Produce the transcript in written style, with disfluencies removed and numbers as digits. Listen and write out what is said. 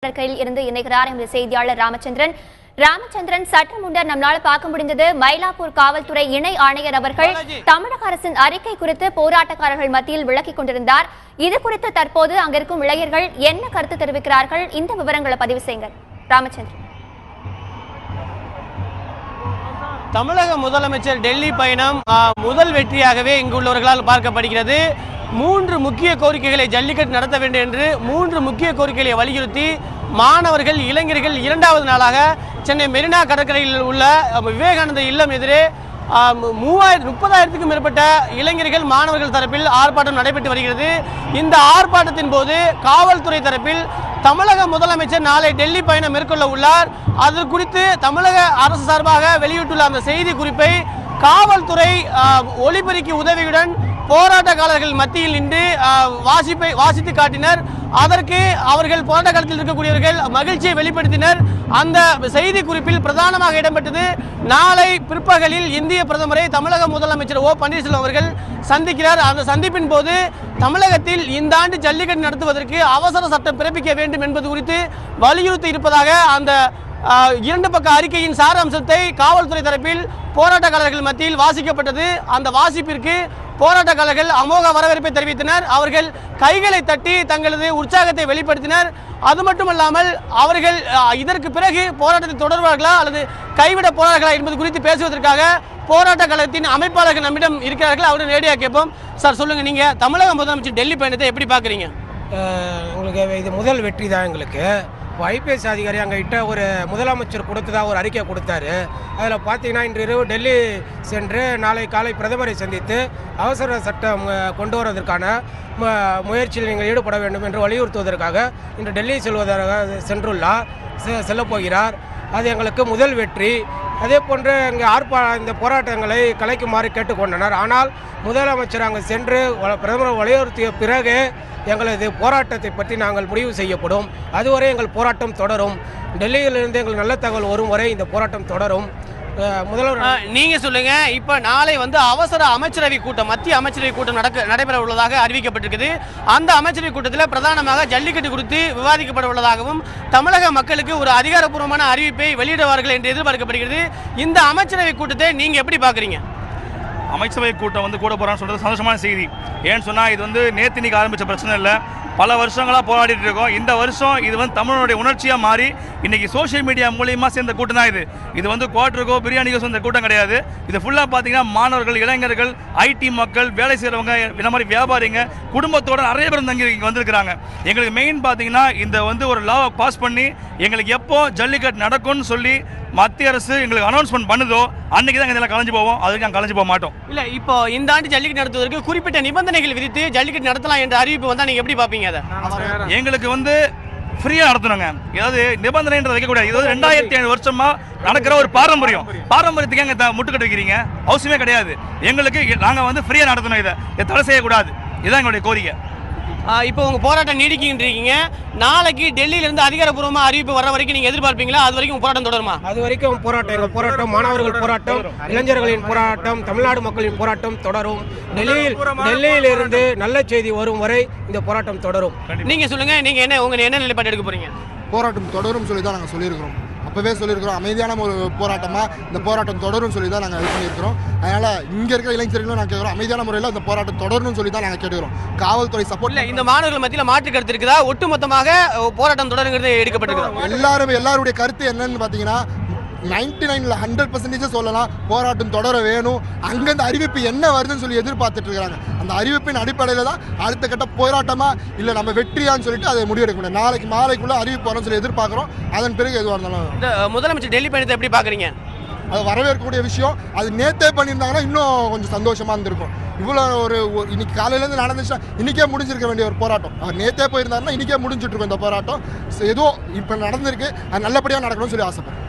கையில் இருந்து இணைகிறார் எமது செய்தியாளர் ராமச்சந்திரன் சற்று முன்னர் நம்மளால பார்க்க முடிந்தது மயிலாப்பூர் காவல்துறை இணை ஆணையர் அவர்கள் தமிழக அரசின் அறிக்கை குறித்து போராட்டக்காரர்கள் மத்தியில் விளக்கிக் கொண்டிருந்தார். இது குறித்து தற்போது அங்கிருக்கும் இளைஞர்கள் என்ன கருத்து தெரிவிக்கிறார்கள்? இந்த விவரங்களை பதிவு செய்யுங்கள் ராமச்சந்திரன். தமிழக முதலமைச்சர் டெல்லி பயணம் முதல் வெற்றியாகவே இங்குள்ளவர்களால் பார்க்கப்படுகிறது. 3 முக்கிய கோரிக்கைகளை ஜல்லிக்கட்டு நடத்த வேண்டும் என்று 3 முக்கிய கோரிக்கைகளை வலியுறுத்தி மாணவர்கள் இளைஞர்கள் 2வது நாளாக சென்னை மெரினா கடற்கரையில் உள்ள விவேகானந்த இல்லம் எதிரே 30,000க்கும் மேற்பட்ட இளைஞர்கள் மாணவர்கள் தரப்பில் ஆர்ப்பாட்டம் நடைபெற்று வருகிறது. இந்த ஆர்ப்பாட்டத்தின் போது காவல்துறை தரப்பில் தமிழக முதலமைச்சர் நாளை டெல்லி பயணம் மேற்கொள்ள உள்ளார். அது குறித்து தமிழக அரசு சார்பாக வெளியிட்டுள்ள அந்த செய்தி குறிப்பை காவல்துறை ஒலிபெருக்கி உதவியுடன் போராட்டக்காரர்கள் மத்தியில் நின்று வாசித்து காட்டினர். அதற்கு அவர்கள் போராட்ட காலத்தில் இருக்கக்கூடியவர்கள் மகிழ்ச்சியை வெளிப்படுத்தினர். அந்த செய்தி குறிப்பில் பிரதானமாக இடம்பெற்றது நாளை பிற்பகலில் இந்திய பிரதமரை தமிழக முதலமைச்சர் ஓ பன்னீர்செல்வம் அவர்கள் சந்திக்கிறார். அந்த சந்திப்பின் போது தமிழகத்தில் இந்த ஆண்டு ஜல்லிக்கட்டு நடத்துவதற்கு அவசர சட்டம் பிறப்பிக்க வேண்டும் என்பது குறித்து வலியுறுத்தி இருப்பதாக அந்த 2 பக்க அறிக்கையின் சாராம்சத்தை காவல்துறை தரப்பில் போராட்டக்காரர்கள் மத்தியில் வாசிக்கப்பட்டது. அந்த வாசிப்பிற்கு போராட்டக்காரர்கள் அமோக வரவேற்பை தெரிவித்தனர். அவர்கள் கைகளை தட்டி தங்களது உற்சாகத்தை வெளிப்படுத்தினர். அது மட்டுமல்லாமல் அவர்கள் இதற்கு பிறகு போராட்டத்தை தொடர்வார்களா அல்லது கைவிட போறார்களா என்பது குறித்து பேசுவதற்காக போராட்ட கழகத்தின் அமைப்பாளர்கள் நம்மிடம் இருக்கிறார்கள். அவருடன் நேரடியாக கேட்போம். சார் சொல்லுங்க, நீங்க தமிழக முதலமைச்சர் டெல்லி பயணத்தை எப்படி பாக்குறீங்க? உங்களுக்கு இது முதல் வெற்றி தான். எங்களுக்கு ஐபிஎஸ் அதிகாரி அங்கிட்ட ஒரு முதலமைச்சர் கொடுத்ததா ஒரு அறிக்கை கொடுத்தாரு. அதில் பார்த்தீங்கன்னா இன்று இரவு டெல்லி சென்று நாளை காலை பிரதமரை சந்தித்து அவசர சட்டம் கொண்டு வருவதற்கான முயற்சியில் நீங்கள் ஈடுபட வேண்டும் என்று வலியுறுத்துவதற்காக இன்று டெல்லி செல்லப்போகிறார். அது எங்களுக்கு முதல் வெற்றி. அதே போன்று இங்கே இந்த போராட்டங்களை கலைக்குமாறு கேட்டுக்கொண்டனர். ஆனால் முதலமைச்சர் அங்கு சென்று பிரதமர் வலியுறுத்திய பிறகு எங்களது போராட்டத்தை பற்றி நாங்கள் முடிவு செய்யப்படும். அதுவரை எங்கள் போராட்டம் தொடரும். டெல்லியிலிருந்து எங்களுக்கு நல்ல தகவல் வரும் வரை இந்த போராட்டம் தொடரும். முதல்வர் நீங்க சொல்லுங்க, இப்ப நாளை அவசர அமைச்சரவை கூட்டம், மத்திய அமைச்சரவை கூட்டம் நடைபெற உள்ளதாக அறிவிக்கப்பட்டிருக்குது. அந்த அமைச்சரவை கூட்டத்தில் பிரதானமாக ஜல்லிக்கட்டு குறித்து விவாதிக்கப்பட உள்ளதாகவும் தமிழக மக்களுக்கு ஒரு அதிகாரப்பூர்வமான அறிவிப்பை வெளியிடுவார்கள் என்று எதிர்பார்க்கப்படுகிறது. இந்த அமைச்சரவை கூட்டத்தை நீங்க எப்படி பாக்குறீங்க? அமைச்சரவை கூட்டம் கூட போகிறான்னு சொல்கிறது சந்தோஷமான செய்தி. ஏன்னு சொன்னால் இது நேற்று இன்னைக்கு ஆரம்பித்த பிரச்சனை இல்லை, பல வருஷங்களாக போராடிட்டு இருக்கோம். இந்த வருஷம் இது தமிழனுடைய உணர்ச்சியாக மாறி இன்னைக்கு சோஷியல் மீடியா மூலியமாக சேர்ந்த கூட்டம் தான் இது குவார்ட்டருக்கோ பிரியாணிக்கோ சேர்ந்த கூட்டம் கிடையாது. இது ஃபுல்லாக பார்த்தீங்கன்னா மாணவர்கள், இளைஞர்கள், ஐடி மக்கள், வேலை செய்கிறவங்க, இந்த மாதிரி வியாபாரிங்க குடும்பத்தோடு நிறைய பேர் இங்கே வந்திருக்கிறாங்க. எங்களுக்கு மெயின் பார்த்தீங்கன்னா இந்த ஒரு லாவை பாஸ் பண்ணி எங்களுக்கு எப்போ ஜல்லிக்கட்டு நடக்கும்னு சொல்லி மத்திய அரசு எங்களுக்கு அனௌன்ஸ்மெண்ட் பண்ணுதோ அன்னைக்கு தான் இதெல்லாம் கலைஞ்சு போவோம். அதுக்கு நாங்கள் கலைஞ்சு போக மாட்டோம். இல்லை, இப்போ இந்த ஆண்டு ஜல்லிக்கட்டு நடத்துவதற்கு குறிப்பிட்ட நிபந்தனைகள் விதித்து ஜல்லிக்கட்டு நடத்தலாம் என்ற அறிவிப்பு வந்தால் நீங்கள் எப்படி பார்ப்பீங்க? அதை எங்களுக்கு ஃப்ரீயாக நடத்தணுங்க. ஏதாவது நிபந்தனைன்றது வைக்கக்கூடாது. இது 2500 வருஷமா நடக்கிற ஒரு பாரம்பரியத்துக்கு எங்க முட்டுக்கட்டு வைக்கிறீங்க? அவசியமே கிடையாது. எங்களுக்கு நாங்கள் ஃப்ரீயாக நடத்தணும். இதை தடை செய்யக்கூடாது. இதுதான் எங்களுடைய கோரிக்கை. இப்போ உங்க போராட்டம் நீடிக்கின்றீங்க. நாளைக்கு டெல்லியிலிருந்து அதிகாரப்பூர்வமாக அறிவிப்பு வர வரைக்கும் நீங்க எதிர்பார்ப்பீங்களா? அது வரைக்கும் போராட்டம் தொடருமா? அது வரைக்கும் எங்கள் போராட்டம், மாணவர்கள் போராட்டம், இளைஞர்களின் போராட்டம், தமிழ்நாடு மக்களின் போராட்டம் தொடரும். டெல்லியிலிருந்து நல்ல செய்தி வரும் வரை இந்த போராட்டம் தொடரும். நீங்க சொல்லுங்க, நீங்க என்ன நிலைப்பாடு எடுக்க போறீங்க? போராட்டம் தொடரும் சொல்லி தான் நாங்கள் சொல்லியிருக்கிறோம். அப்போவே சொல்லியிருக்கிறோம், அமைதியான ஒரு போராட்டமாக இந்த போராட்டம் தொடரும் சொல்லி தான் நாங்கள் இது பண்ணியிருக்கிறோம். அதனால் இங்கே இருக்கிற இளைஞர்களும் நாங்கள் கேட்குறோம், அமைதியான முறையில் இந்த போராட்டம் தொடரணும்னு சொல்லி தான் நாங்கள் கேட்குறோம். காவல்துறை சப்போர்ட் இல்லை. இந்த மாணவர்கள் மத்தியில் மாற்று கருத்து இருக்குதா? ஒட்டுமொத்தமாக போராட்டம் தொடருங்கிறது எடுக்கப்பட்டிருக்கு. எல்லாருடைய கருத்து என்னன்னு பார்த்தீங்கன்னா 99ல் 100% சொல்லலாம் போராட்டம் தொடர வேணும். அங்கேருந்து அறிவிப்பு என்ன வருதுன்னு சொல்லி எதிர்பார்த்துட்டு இருக்கிறாங்க. அந்த அறிவிப்பின் அடிப்படையில் தான் அடுத்த கட்ட போராட்டமாக இல்லை நம்ம வெற்றியான்னு சொல்லிட்டு அதை முடிவெடுக்கணும். நாளைக்கு மாலைக்குள்ளே அறிவிப்பு வரும்னு சொல்லி எதிர்பார்க்குறோம். அதன் பிறகு எதுவாக இருந்தாலும் இந்த முதலமைச்சர் டெல்லி பயணத்தை எப்படி பார்க்குறீங்க? அது வரவேற்கக்கூடிய விஷயம். அது நேற்றே பண்ணியிருந்தாங்கன்னா இன்னும் கொஞ்சம் சந்தோஷமாக இருந்திருக்கும். இவ்வளோ இன்னைக்கு காலையிலேருந்து நடந்துச்சுன்னா இன்றைக்கே முடிஞ்சிருக்க வேண்டிய ஒரு போராட்டம். அவர் நேற்றே போயிருந்தாருன்னா இன்றைக்கே முடிஞ்சிட்ருக்கோம் இந்த போராட்டம். ஏதோ இப்போ நடந்திருக்கு, அது நல்லபடியாக நடக்கணும்னு சொல்லி ஆசைப்படுறேன்.